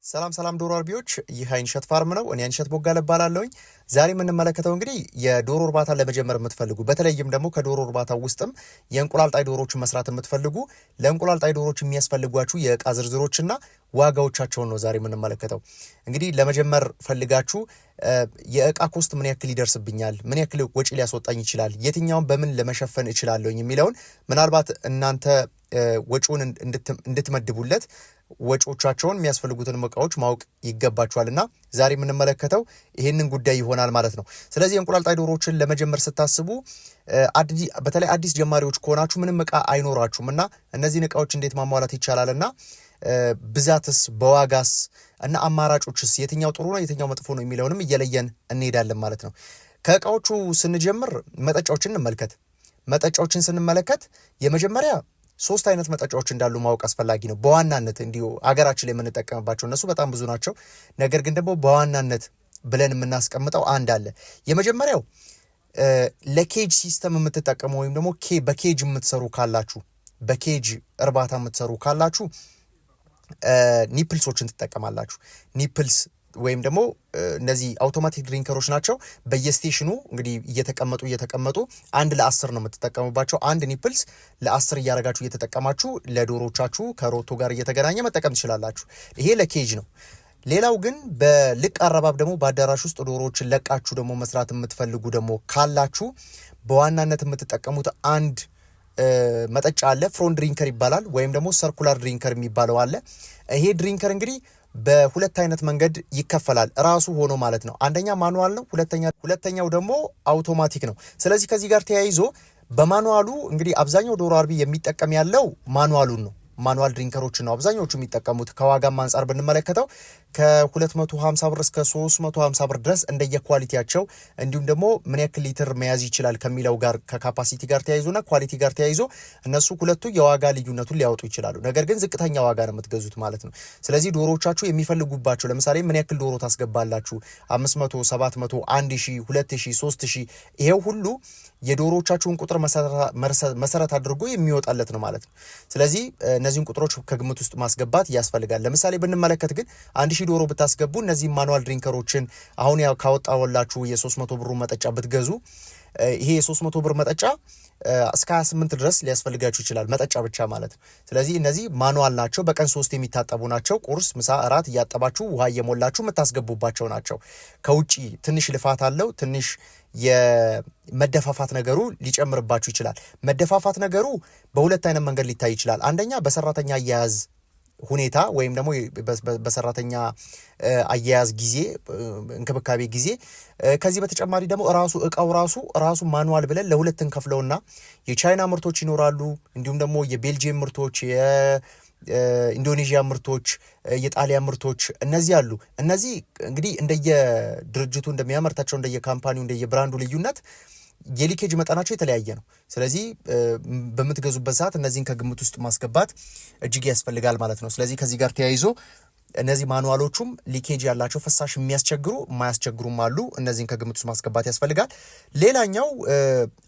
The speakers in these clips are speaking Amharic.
ሰላም ዶሮ አርቢዎች ይህ አይንሸት ፋርም ነው። እኔ አይንሸት ቦጋለ እባላለሁኝ። ዛሬ የምንመለከተው እንግዲህ የዶሮ እርባታ ለመጀመር የምትፈልጉ በተለይም ደግሞ ከዶሮ እርባታ ውስጥም የእንቁላል ጣይ ዶሮዎችን መስራት የምትፈልጉ ለእንቁላል ጣይ ዶሮዎች የሚያስፈልጓችሁ የእቃ ዝርዝሮችና ዋጋዎቻቸውን ነው ዛሬ የምንመለከተው። እንግዲህ ለመጀመር ፈልጋችሁ የእቃ ኮስት ምን ያክል ይደርስብኛል፣ ምን ያክል ወጪ ሊያስወጣኝ ይችላል፣ የትኛውን በምን ለመሸፈን እችላለሁኝ የሚለውን ምናልባት እናንተ ወጪውን እንድትመድቡለት ወጪዎቻቸውን የሚያስፈልጉትን እቃዎች ማወቅ ይገባችኋልና ዛሬ የምንመለከተው ይሄንን ጉዳይ ይሆናል ማለት ነው። ስለዚህ እንቁላል ጣይ ዶሮዎችን ለመጀመር ስታስቡ በተለይ አዲስ ጀማሪዎች ከሆናችሁ ምንም እቃ አይኖራችሁምና እነዚህን እቃዎች እንዴት ማሟላት ይቻላልና ብዛትስ በዋጋስ እና አማራጮችስ የትኛው ጥሩ ነው የትኛው መጥፎ ነው የሚለውንም እየለየን እንሄዳለን ማለት ነው። ከእቃዎቹ ስንጀምር መጠጫዎችን እንመልከት። መጠጫዎችን ስንመለከት የመጀመሪያ 3 አይነት መጠጫዎች እንዳሉ ማወቅ አስፈላጊ ነው። በዋናነት እንዲሁ አገራችን ላይ የምንጠቀምባቸው እነሱ በጣም ብዙ ናቸው። ነገር ግን ደግሞ በዋናነት ብለን የምናስቀምጠው አንድ አለ። የመጀመሪያው ለኬጅ ሲስተም የምትጠቀሙ ወይም ደግሞ በኬጅ የምትሰሩ ካላችሁ በኬጅ እርባታ የምትሰሩ ካላችሁ ኒፕልሶችን ትጠቀማላችሁ። ኒፕልስ ወይም ደግሞ እነዚህ አውቶማቲክ ድሪንከሮች ናቸው። በየስቴሽኑ እንግዲህ እየተቀመጡ 1 ለ10 ነው የምትጠቀሙባቸው። አንድ ኒፕልስ ለ10 እያረጋችሁ እየተጠቀማችሁ ለዶሮቻችሁ ከሮቶ ጋር እየተገናኘ መጠቀም ትችላላችሁ። ይሄ ለኬጅ ነው። ሌላው ግን በልቅ አረባብ ደግሞ በአዳራሽ ውስጥ ዶሮዎችን ለቃችሁ ደግሞ መስራት የምትፈልጉ ደግሞ ካላችሁ በዋናነት የምትጠቀሙት አንድ መጠጫ አለ። ፍሮንት ድሪንከር ይባላል ወይም ደግሞ ሰርኩላር ድሪንከር የሚባለው አለ። ይሄ ድሪንከር እንግዲህ በሁለት አይነት መንገድ ይከፈላል ራሱ ሆኖ ማለት ነው። አንደኛ ማኑዋል ነው፣ ሁለተኛው ደግሞ አውቶማቲክ ነው። ስለዚህ ከዚህ ጋር ተያይዞ በማኑዋሉ እንግዲህ አብዛኛው ዶሮ አርቢ የሚጠቀም ያለው ማኑዋሉን ነው። ማኑዋል ድሪንከሮችን ነው አብዛኞቹ የሚጠቀሙት። ከዋጋም አንጻር ብንመለከተው ከ250 ብር እስከ 350 ብር ድረስ እንደየኳሊቲያቸው እንዲሁም ደግሞ ምን ያክል ሊትር መያዝ ይችላል ከሚለው ጋር ከካፓሲቲ ጋር ተያይዞና ኳሊቲ ጋር ተያይዞ እነሱ ሁለቱ የዋጋ ልዩነቱን ሊያወጡ ይችላሉ። ነገር ግን ዝቅተኛ ዋጋ ነው የምትገዙት ማለት ነው። ስለዚህ ዶሮዎቻችሁ የሚፈልጉባቸው ለምሳሌ ምን ያክል ዶሮ ታስገባላችሁ 500፣ 700፣ 1000፣ 2000፣ 3000 ይሄው ሁሉ የዶሮዎቻችሁን ቁጥር መሰረት አድርጎ የሚወጣለት ነው ማለት ነው። ስለዚህ እነዚህን ቁጥሮች ከግምት ውስጥ ማስገባት ያስፈልጋል። ለምሳሌ ብንመለከት ግን 1000 ዶሮ ብታስገቡ እነዚህ ማኑዋል ድሪንከሮችን አሁን ያው ካወጣውላችሁ የ300 ብሩ መጠጫ ብትገዙ ይሄ የ300 ብር መጠጫ እስከ 28 ድረስ ሊያስፈልጋችሁ ይችላል፣ መጠጫ ብቻ ማለት ነው። ስለዚህ እነዚህ ማኑዋል ናቸው፣ በቀን 3 የሚታጠቡ ናቸው። ቁርስ፣ ምሳ፣ እራት እያጠባችሁ ውሃ እየሞላችሁ የምታስገቡባቸው ናቸው። ከውጪ ትንሽ ልፋት አለው፣ ትንሽ የመደፋፋት ነገሩ ሊጨምርባችሁ ይችላል። መደፋፋት ነገሩ በሁለት አይነት መንገድ ሊታይ ይችላል። አንደኛ በሰራተኛ አያያዝ ሁኔታ ወይም ደግሞ በሰራተኛ አያያዝ ጊዜ እንክብካቤ ጊዜ ከዚህ በተጨማሪ ደግሞ እቃው ራሱ ማኑዋል ብለን ለሁለት እንከፍለውና የቻይና ምርቶች ይኖራሉ፣ እንዲሁም ደግሞ የቤልጂየም ምርቶች፣ የኢንዶኔዥያ ምርቶች፣ የጣሊያን ምርቶች እነዚህ አሉ። እነዚህ እንግዲህ እንደየድርጅቱ እንደሚያመርታቸው እንደየካምፓኒው እንደየብራንዱ ልዩነት የሊኬጅ መጠናቸው የተለያየ ነው። ስለዚህ በምትገዙበት ሰዓት እነዚህን ከግምት ውስጥ ማስገባት እጅግ ያስፈልጋል ማለት ነው። ስለዚህ ከዚህ ጋር ተያይዞ እነዚህ ማኑዋሎቹም ሊኬጅ ያላቸው ፈሳሽ የሚያስቸግሩ የማያስቸግሩም አሉ። እነዚህን ከግምት ውስጥ ማስገባት ያስፈልጋል። ሌላኛው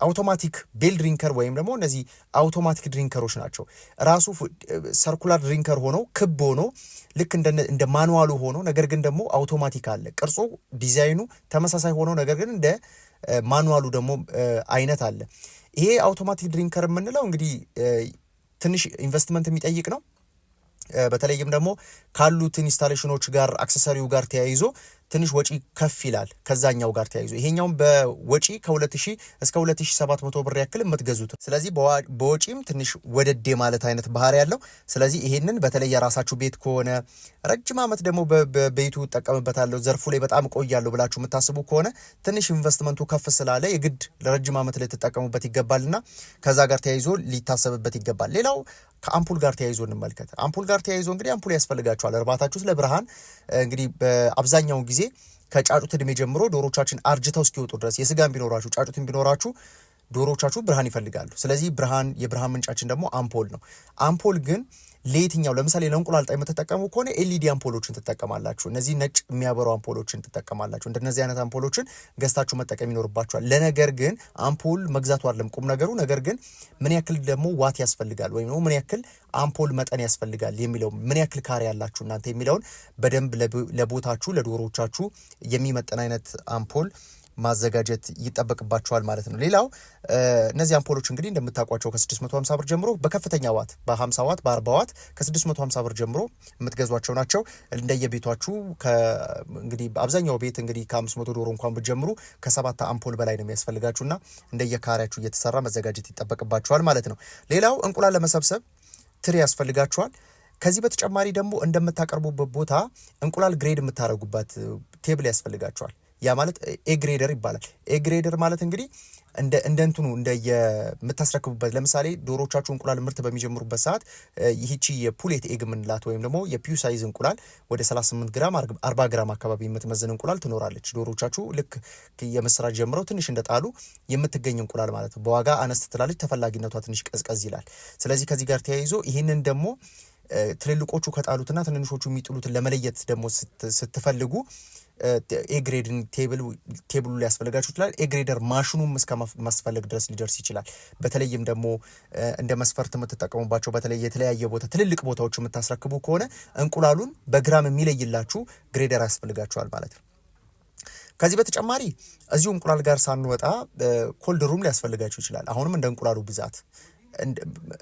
አውቶማቲክ ቤል ድሪንከር ወይም ደግሞ እነዚህ አውቶማቲክ ድሪንከሮች ናቸው። ራሱ ሰርኩላር ድሪንከር ሆኖ ክብ ሆኖ ልክ እንደ ማኑዋሉ ሆኖ ነገር ግን ደግሞ አውቶማቲክ አለ። ቅርጹ ዲዛይኑ ተመሳሳይ ሆኖ ነገር ግን እንደ ማኑዋሉ ደግሞ አይነት አለ። ይሄ አውቶማቲክ ድሪንከር የምንለው እንግዲህ ትንሽ ኢንቨስትመንት የሚጠይቅ ነው። በተለይም ደግሞ ካሉት ኢንስታሌሽኖች ጋር አክሰሰሪው ጋር ተያይዞ ትንሽ ወጪ ከፍ ይላል ከዛኛው ጋር ተያይዞ። ይሄኛውም በወጪ ከ2000 እስከ 2700 ብር ያክል የምትገዙት። ስለዚህ በወጪም ትንሽ ወደዴ ማለት አይነት ባህሪ ያለው። ስለዚህ ይሄንን በተለይ የራሳችሁ ቤት ከሆነ ረጅም ዓመት ደግሞ በቤቱ እጠቀምበታለሁ ዘርፉ ላይ በጣም እቆያለሁ ብላችሁ የምታስቡ ከሆነ ትንሽ ኢንቨስትመንቱ ከፍ ስላለ የግድ ለረጅም ዓመት ላይ ትጠቀሙበት ይገባልና ከዛ ጋር ተያይዞ ሊታሰብበት ይገባል። ሌላው ከአምፑል ጋር ተያይዞ እንመልከት። አምፑል ጋር ተያይዞ እንግዲህ አምፑል ያስፈልጋችኋል። እርባታችሁ ስለ ብርሃን እንግዲህ በአብዛኛው ጊዜ ከጫጩት እድሜ ጀምሮ ዶሮቻችን አርጅተው እስኪወጡ ድረስ የስጋን ቢኖራችሁ ጫጩትን ቢኖራችሁ ዶሮቻችሁ ብርሃን ይፈልጋሉ። ስለዚህ የብርሃን ምንጫችን ደግሞ አምፖል ነው። አምፖል ግን ለየትኛው ለምሳሌ ለእንቁላል ጣይ የምትጠቀሙ ከሆነ ኤልኢዲ አምፖሎችን ትጠቀማላችሁ። እነዚህ ነጭ የሚያበሩ አምፖሎችን ትጠቀማላችሁ። እንደነዚህ አይነት አምፖሎችን ገዝታችሁ መጠቀም ይኖርባችኋል። ለነገር ግን አምፖል መግዛቱ አይደለም ቁም ነገሩ። ነገር ግን ምን ያክል ደግሞ ዋት ያስፈልጋል ወይም ምን ያክል አምፖል መጠን ያስፈልጋል የሚለው ምን ያክል ካሬ ያላችሁ እናንተ የሚለውን በደንብ ለቦታችሁ ለዶሮቻችሁ የሚመጠን አይነት አምፖል ማዘጋጀት ይጠበቅባቸዋል ማለት ነው። ሌላው እነዚህ አምፖሎች እንግዲህ እንደምታውቋቸው ከ650 ብር ጀምሮ በከፍተኛ ዋት በ50 ዋት በ40 ዋት ከ650 ብር ጀምሮ የምትገዟቸው ናቸው። እንደየቤቷችሁ እንግዲህ በአብዛኛው ቤት እንግዲህ ከ500 ዶሮ እንኳን ብትጀምሩ ከ7 አምፖል በላይ ነው የሚያስፈልጋችሁና እንደየካሬያችሁ እየተሰራ መዘጋጀት ይጠበቅባቸዋል ማለት ነው። ሌላው እንቁላል ለመሰብሰብ ትሪ ያስፈልጋችኋል። ከዚህ በተጨማሪ ደግሞ እንደምታቀርቡበት ቦታ እንቁላል ግሬድ የምታደርጉበት ቴብል ያስፈልጋችኋል። ያ ማለት ኤግሬደር ይባላል። ኤግሬደር ማለት እንግዲህ እንደ የምታስረክቡበት ለምሳሌ ዶሮቻችሁ እንቁላል ምርት በሚጀምሩበት ሰዓት ይህቺ የፑሌት ኤግ የምንላት ወይም ደግሞ የፒዩ ሳይዝ እንቁላል ወደ 38 ግራም 40 ግራም አካባቢ የምትመዝን እንቁላል ትኖራለች። ዶሮቻችሁ ልክ የምስራች ጀምረው ትንሽ እንደጣሉ የምትገኝ እንቁላል ማለት ነው። በዋጋ አነስት ትላለች፣ ተፈላጊነቷ ትንሽ ቀዝቀዝ ይላል። ስለዚህ ከዚህ ጋር ተያይዞ ይህንን ደግሞ ትልልቆቹ ከጣሉትና ትንንሾቹ የሚጥሉትን ለመለየት ደግሞ ስትፈልጉ ኤግሬድን ቴብሉ ሊያስፈልጋችሁ ይችላል። ኤግሬደር ማሽኑም እስከ ማስፈለግ ድረስ ሊደርስ ይችላል። በተለይም ደግሞ እንደ መስፈርት የምትጠቀሙባቸው በተለይ የተለያየ ቦታ ትልልቅ ቦታዎች የምታስረክቡ ከሆነ እንቁላሉን በግራም የሚለይላችሁ ግሬደር ያስፈልጋችኋል ማለት ነው። ከዚህ በተጨማሪ እዚሁ እንቁላል ጋር ሳንወጣ ኮልድ ሩም ሊያስፈልጋችሁ ይችላል። አሁንም እንደ እንቁላሉ ብዛት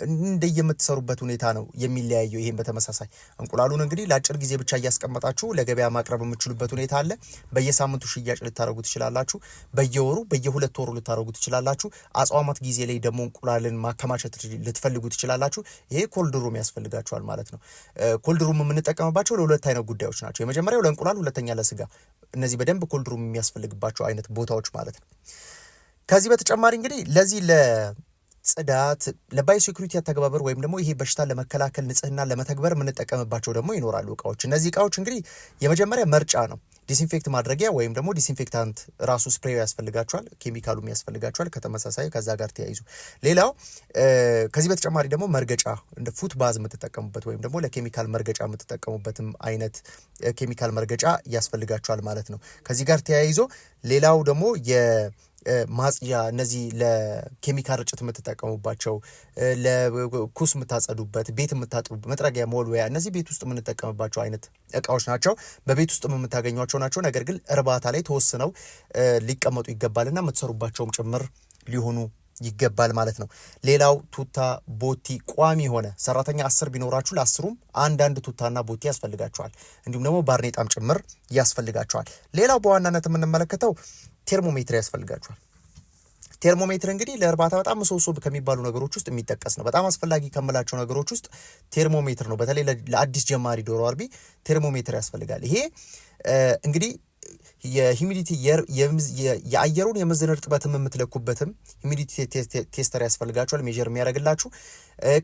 እንደየምትሰሩበት ሁኔታ ነው የሚለያየው። ይሄን በተመሳሳይ እንቁላሉን እንግዲህ ለአጭር ጊዜ ብቻ እያስቀመጣችሁ ለገበያ ማቅረብ የምትችሉበት ሁኔታ አለ። በየሳምንቱ ሽያጭ ልታደርጉ ትችላላችሁ። በየወሩ በየሁለት ወሩ ልታደርጉ ትችላላችሁ። አጽዋማት ጊዜ ላይ ደግሞ እንቁላልን ማከማቸት ልትፈልጉ ትችላላችሁ። ይሄ ኮልድ ሩም ያስፈልጋችኋል ማለት ነው። ኮልድ ሩም የምንጠቀምባቸው ለሁለት አይነት ጉዳዮች ናቸው። የመጀመሪያው ለእንቁላል፣ ሁለተኛ ለስጋ። እነዚህ በደንብ ኮልድ ሩም የሚያስፈልግባቸው አይነት ቦታዎች ማለት ነው። ከዚህ በተጨማሪ እንግዲህ ለዚህ ጽዳት ለባዮ ሴኩሪቲ አተገባበር ወይም ደግሞ ይሄ በሽታ ለመከላከል ንጽህና ለመተግበር የምንጠቀምባቸው ደግሞ ይኖራሉ እቃዎች። እነዚህ እቃዎች እንግዲህ የመጀመሪያ መርጫ ነው። ዲስኢንፌክት ማድረጊያ ወይም ደግሞ ዲስኢንፌክታንት ራሱ ስፕሬው ያስፈልጋቸዋል፣ ኬሚካሉም ያስፈልጋቸዋል ከተመሳሳይ ከዛ ጋር ተያይዞ። ሌላው ከዚህ በተጨማሪ ደግሞ መርገጫ እንደ ፉት ባዝ የምትጠቀሙበት ወይም ደግሞ ለኬሚካል መርገጫ የምትጠቀሙበትም አይነት ኬሚካል መርገጫ ያስፈልጋቸዋል ማለት ነው። ከዚህ ጋር ተያይዞ ሌላው ደግሞ ማጽጃ እነዚህ ለኬሚካል ርጭት የምትጠቀሙባቸው ለኩስ የምታጸዱበት ቤት የምታጥሩበት መጥረጊያ መወልወያ እነዚህ ቤት ውስጥ የምንጠቀምባቸው አይነት እቃዎች ናቸው። በቤት ውስጥ የምታገኟቸው ናቸው። ነገር ግን እርባታ ላይ ተወስነው ሊቀመጡ ይገባልና የምትሰሩባቸውም ጭምር ሊሆኑ ይገባል ማለት ነው። ሌላው ቱታ ቦቲ ቋሚ ሆነ ሰራተኛ 10 ቢኖራችሁ ለ10ሩም አንዳንድ ቱታና ቦቲ ያስፈልጋቸዋል። እንዲሁም ደግሞ ባርኔጣም ጭምር ያስፈልጋቸዋል። ሌላው በዋናነት የምንመለከተው ቴርሞሜትር ያስፈልጋቸዋል። ቴርሞሜትር እንግዲህ ለእርባታ በጣም ምሰሶ ከሚባሉ ነገሮች ውስጥ የሚጠቀስ ነው። በጣም አስፈላጊ ከምላቸው ነገሮች ውስጥ ቴርሞሜትር ነው። በተለይ ለአዲስ ጀማሪ ዶሮ አርቢ ቴርሞሜትር ያስፈልጋል። ይሄ እንግዲህ የሂሚዲቲ የአየሩን የምዝን እርጥበትም የምትለኩበትም ሂሚዲቲ ቴስተር ያስፈልጋቸዋል፣ ሜጀር የሚያደርግላችሁ።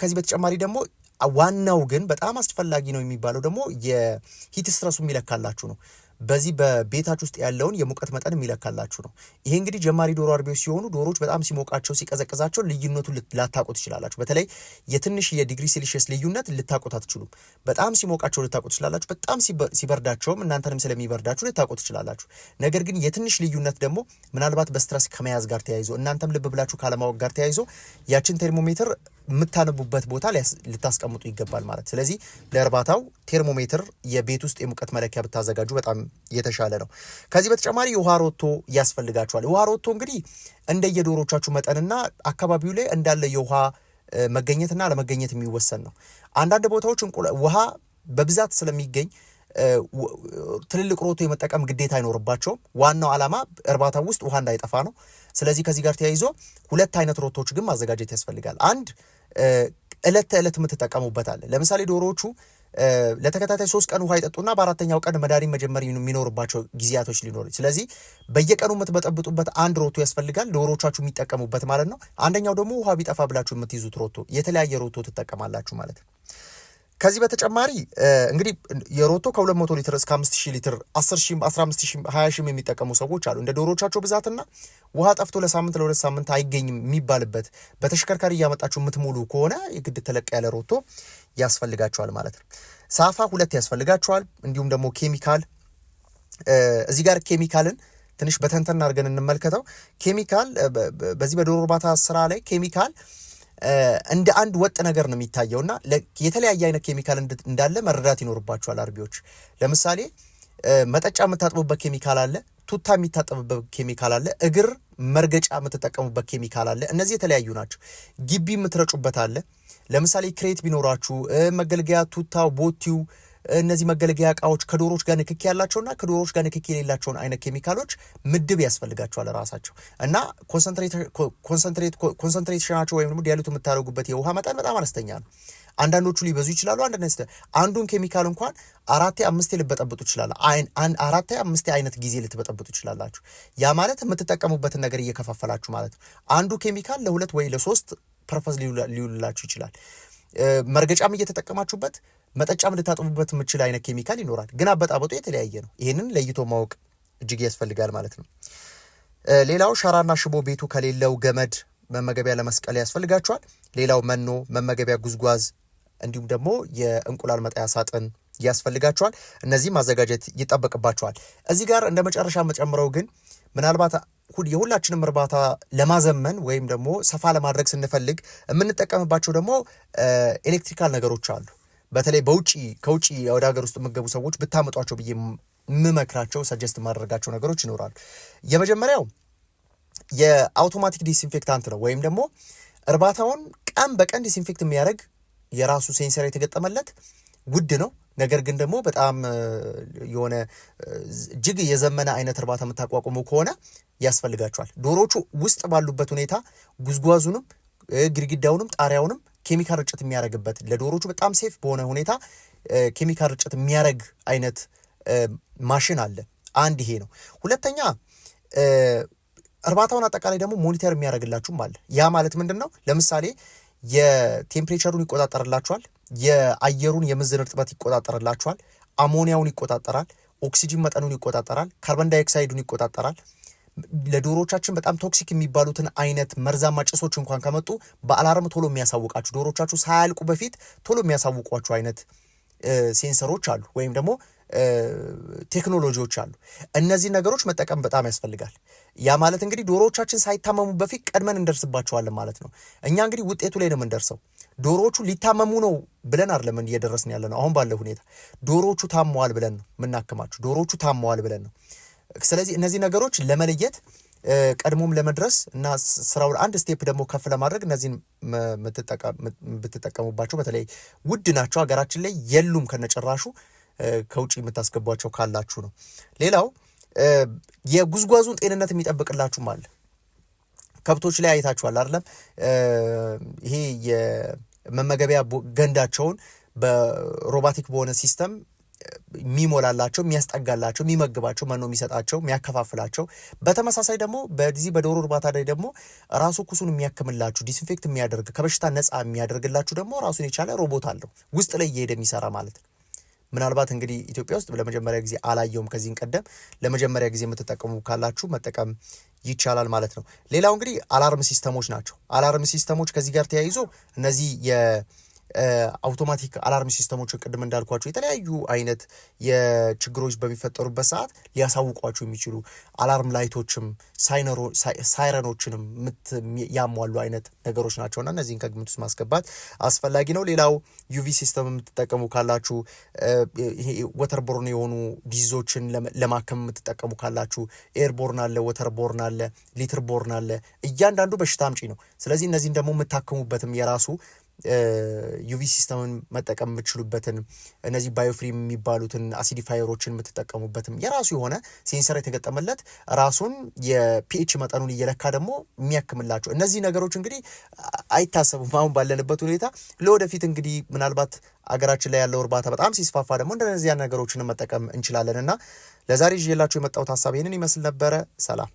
ከዚህ በተጨማሪ ደግሞ ዋናው ግን በጣም አስፈላጊ ነው የሚባለው ደግሞ የሂት ስትረሱ የሚለካላችሁ ነው። በዚህ በቤታችሁ ውስጥ ያለውን የሙቀት መጠን የሚለካላችሁ ነው። ይሄ እንግዲህ ጀማሪ ዶሮ አርቢዎች ሲሆኑ ዶሮዎች በጣም ሲሞቃቸው ሲቀዘቅዛቸው ልዩነቱን ላታውቁት ትችላላችሁ። በተለይ የትንሽ የዲግሪ ሴልሺየስ ልዩነት ልታውቁት አትችሉም። በጣም ሲሞቃቸው ልታውቁት ትችላላችሁ። በጣም ሲበርዳቸውም እናንተንም ስለሚበርዳችሁ ልታውቁት ትችላላችሁ። ነገር ግን የትንሽ ልዩነት ደግሞ ምናልባት በስትረስ ከመያዝ ጋር ተያይዞ እናንተም ልብ ብላችሁ ካለማወቅ ጋር ተያይዞ ያችን ቴርሞሜትር የምታነቡበት ቦታ ልታስቀምጡ ይገባል ማለት። ስለዚህ ለእርባታው ቴርሞሜትር የቤት ውስጥ የሙቀት መለኪያ ብታዘጋጁ በጣም የተሻለ ነው። ከዚህ በተጨማሪ የውሃ ሮቶ ያስፈልጋቸዋል። የውሃ ሮቶ እንግዲህ እንደየዶሮቻችሁ መጠንና አካባቢው ላይ እንዳለ የውሃ መገኘትና ለመገኘት የሚወሰን ነው። አንዳንድ ቦታዎች ውሃ በብዛት ስለሚገኝ ትልልቅ ሮቶ የመጠቀም ግዴታ አይኖርባቸውም። ዋናው ዓላማ እርባታ ውስጥ ውሃ እንዳይጠፋ ነው። ስለዚህ ከዚህ ጋር ተያይዞ ሁለት አይነት ሮቶች ግን ማዘጋጀት ያስፈልጋል። አንድ እለት ተዕለት የምትጠቀሙበት አለ። ለምሳሌ ዶሮዎቹ ለተከታታይ 3 ቀን ውሃ ይጠጡና በአራተኛው ቀን መድኃኒት መጀመር የሚኖርባቸው ጊዜያቶች ሊኖሩ፣ ስለዚህ በየቀኑ የምትበጠብጡበት አንድ ሮቶ ያስፈልጋል፣ ዶሮዎቻችሁ የሚጠቀሙበት ማለት ነው። አንደኛው ደግሞ ውሃ ቢጠፋ ብላችሁ የምትይዙት ሮቶ፣ የተለያየ ሮቶ ትጠቀማላችሁ ማለት ነው። ከዚህ በተጨማሪ እንግዲህ የሮቶ ከ200 ሊትር እስከ 5000 ሊትር 10000 15000 20000 የሚጠቀሙ ሰዎች አሉ። እንደ ዶሮቻቸው ብዛትና ውሃ ጠፍቶ ለሳምንት ለሁለት ሳምንት አይገኝም የሚባልበት በተሽከርካሪ እያመጣችሁ የምትሞሉ ከሆነ የግድ ተለቅ ያለ ሮቶ ያስፈልጋቸዋል ማለት ነው። ሳፋ 2 ያስፈልጋቸዋል። እንዲሁም ደግሞ ኬሚካል እዚህ ጋር ኬሚካልን ትንሽ በተንተን አድርገን እንመልከተው። ኬሚካል በዚህ በዶሮ እርባታ ስራ ላይ ኬሚካል እንደ አንድ ወጥ ነገር ነው የሚታየውና የተለያየ አይነት ኬሚካል እንዳለ መረዳት ይኖርባቸዋል አርቢዎች። ለምሳሌ መጠጫ የምታጥቡበት ኬሚካል አለ፣ ቱታ የሚታጠብበት ኬሚካል አለ፣ እግር መርገጫ የምትጠቀሙበት ኬሚካል አለ። እነዚህ የተለያዩ ናቸው። ግቢ የምትረጩበት አለ። ለምሳሌ ክሬት ቢኖራችሁ መገልገያ ቱታው፣ ቦቲው እነዚህ መገልገያ እቃዎች ከዶሮች ጋር ንክኪ ያላቸውና ከዶሮች ጋር ንክኪ የሌላቸውን አይነት ኬሚካሎች ምድብ ያስፈልጋቸዋል ራሳቸው እና ኮንሰንትሬሽናቸው ወይም ደግሞ ዲያሉት የምታደርጉበት የውሃ መጠን በጣም አነስተኛ ነው። አንዳንዶቹ ሊበዙ ይችላሉ። አንዱን ኬሚካል እንኳን 4-5 ልበጠብጡ ይችላል። 4-5 አይነት ጊዜ ልትበጠብጡ ይችላላችሁ። ያ ማለት የምትጠቀሙበትን ነገር እየከፋፈላችሁ ማለት ነው። አንዱ ኬሚካል ለ2 ወይ ለ3 ፐርፐዝ ሊውልላችሁ ይችላል። መርገጫም እየተጠቀማችሁበት መጠጫም ልታጥቡበት የምችል አይነት ኬሚካል ይኖራል። ግን አበጣበጡ የተለያየ ነው። ይህንን ለይቶ ማወቅ እጅግ ያስፈልጋል ማለት ነው። ሌላው ሸራና ሽቦ ቤቱ ከሌለው ገመድ መመገቢያ ለመስቀል ያስፈልጋቸዋል። ሌላው መኖ፣ መመገቢያ ጉዝጓዝ እንዲሁም ደግሞ የእንቁላል መጣያ ሳጥን ያስፈልጋቸዋል። እነዚህ ማዘጋጀት ይጠበቅባቸዋል። እዚህ ጋር እንደ መጨረሻ መጨምረው ግን ምናልባት የሁላችንም እርባታ ለማዘመን ወይም ደግሞ ሰፋ ለማድረግ ስንፈልግ የምንጠቀምባቸው ደግሞ ኤሌክትሪካል ነገሮች አሉ። በተለይ ከውጪ ወደ ሀገር ውስጥ የምገቡ ሰዎች ብታመጧቸው ብዬ የምመክራቸው ሰጀስት ማድረጋቸው ነገሮች ይኖራሉ። የመጀመሪያው የአውቶማቲክ ዲስኢንፌክታንት ነው። ወይም ደግሞ እርባታውን ቀን በቀን ዲስኢንፌክት የሚያደርግ የራሱ ሴንሰር የተገጠመለት ውድ ነው። ነገር ግን ደግሞ በጣም የሆነ እጅግ የዘመነ አይነት እርባታ የምታቋቁሙ ከሆነ ያስፈልጋቸዋል። ዶሮቹ ውስጥ ባሉበት ሁኔታ ጉዝጓዙንም ግድግዳውንም ጣሪያውንም ኬሚካል ርጭት የሚያደርግበት ለዶሮቹ በጣም ሴፍ በሆነ ሁኔታ ኬሚካል ርጭት የሚያደርግ አይነት ማሽን አለ። አንድ ይሄ ነው። ሁለተኛ እርባታውን አጠቃላይ ደግሞ ሞኒተር የሚያደርግላችሁም አለ። ያ ማለት ምንድን ነው? ለምሳሌ የቴምፕሬቸሩን ይቆጣጠርላችኋል፣ የአየሩን የምዝን እርጥበት ይቆጣጠርላችኋል፣ አሞኒያውን ይቆጣጠራል፣ ኦክሲጂን መጠኑን ይቆጣጠራል፣ ካርበን ዳይኦክሳይዱን ይቆጣጠራል። ለዶሮቻችን በጣም ቶክሲክ የሚባሉትን አይነት መርዛማ ጭሶች እንኳን ከመጡ በአላርም ቶሎ የሚያሳውቃችሁ ዶሮቻችሁ ሳያልቁ በፊት ቶሎ የሚያሳውቋችሁ አይነት ሴንሰሮች አሉ ወይም ደግሞ ቴክኖሎጂዎች አሉ። እነዚህ ነገሮች መጠቀም በጣም ያስፈልጋል። ያ ማለት እንግዲህ ዶሮቻችን ሳይታመሙ በፊት ቀድመን እንደርስባቸዋለን ማለት ነው። እኛ እንግዲህ ውጤቱ ላይ ነው የምንደርሰው። ዶሮቹ ሊታመሙ ነው ብለን አይደለም እየደረስን ያለ ነው። አሁን ባለው ሁኔታ ዶሮቹ ታመዋል ብለን ነው የምናክማቸው። ዶሮቹ ታመዋል ብለን ነው። ስለዚህ እነዚህ ነገሮች ለመለየት ቀድሞም ለመድረስ እና ስራውን አንድ ስቴፕ ደግሞ ከፍ ለማድረግ እነዚህን ብትጠቀሙባቸው በተለይ ውድ ናቸው። ሀገራችን ላይ የሉም ከነጨራሹ። ከውጭ የምታስገቧቸው ካላችሁ ነው። ሌላው የጉዝጓዙን ጤንነት የሚጠብቅላችሁም አለ። ከብቶች ላይ አይታችኋል አይደለም? ይሄ የመመገቢያ ገንዳቸውን በሮቦቲክ በሆነ ሲስተም የሚሞላላቸው፣ የሚያስጠጋላቸው፣ የሚመግባቸው፣ መኖ የሚሰጣቸው፣ የሚያከፋፍላቸው። በተመሳሳይ ደግሞ በዚህ በዶሮ እርባታ ላይ ደግሞ ራሱ ኩሱን የሚያክምላችሁ፣ ዲስኢንፌክት የሚያደርግ ከበሽታ ነፃ የሚያደርግላችሁ ደግሞ ራሱን የቻለ ሮቦት አለው ውስጥ ላይ እየሄደ የሚሰራ ማለት ነው። ምናልባት እንግዲህ ኢትዮጵያ ውስጥ ለመጀመሪያ ጊዜ አላየውም። ከዚህን ቀደም ለመጀመሪያ ጊዜ የምትጠቀሙ ካላችሁ መጠቀም ይቻላል ማለት ነው። ሌላው እንግዲህ አላርም ሲስተሞች ናቸው። አላርም ሲስተሞች ከዚህ ጋር ተያይዞ እነዚህ የአውቶማቲክ አላርም ሲስተሞችን ቅድም እንዳልኳቸው የተለያዩ አይነት የችግሮች በሚፈጠሩበት ሰዓት ሊያሳውቋቸው የሚችሉ አላርም ላይቶችም ሳይረኖችንም ያሟሉ አይነት ነገሮች ናቸውና እነዚህን ከግምት ውስጥ ማስገባት አስፈላጊ ነው። ሌላው ዩቪ ሲስተም የምትጠቀሙ ካላችሁ፣ ወተርቦርን የሆኑ ዲዚዞችን ለማከም የምትጠቀሙ ካላችሁ ኤርቦርን አለ፣ ወተርቦርን አለ፣ ሊትርቦርን አለ። እያንዳንዱ በሽታ አምጪ ነው። ስለዚህ እነዚህን ደግሞ የምታከሙበትም የራሱ ዩቪ ሲስተምን መጠቀም የምትችሉበትን እነዚህ ባዮፍሪም የሚባሉትን አሲዲፋየሮችን የምትጠቀሙበትም የራሱ የሆነ ሴንሰር የተገጠመለት ራሱን የፒኤች መጠኑን እየለካ ደግሞ የሚያክምላቸው እነዚህ ነገሮች እንግዲህ አይታሰቡም አሁን ባለንበት ሁኔታ። ለወደፊት እንግዲህ ምናልባት አገራችን ላይ ያለው እርባታ በጣም ሲስፋፋ ደግሞ እንደነዚያ ነገሮችን መጠቀም እንችላለን እና ለዛሬ ይዤላችሁ የመጣሁት ሀሳብ ይህንን ይመስል ነበረ። ሰላም።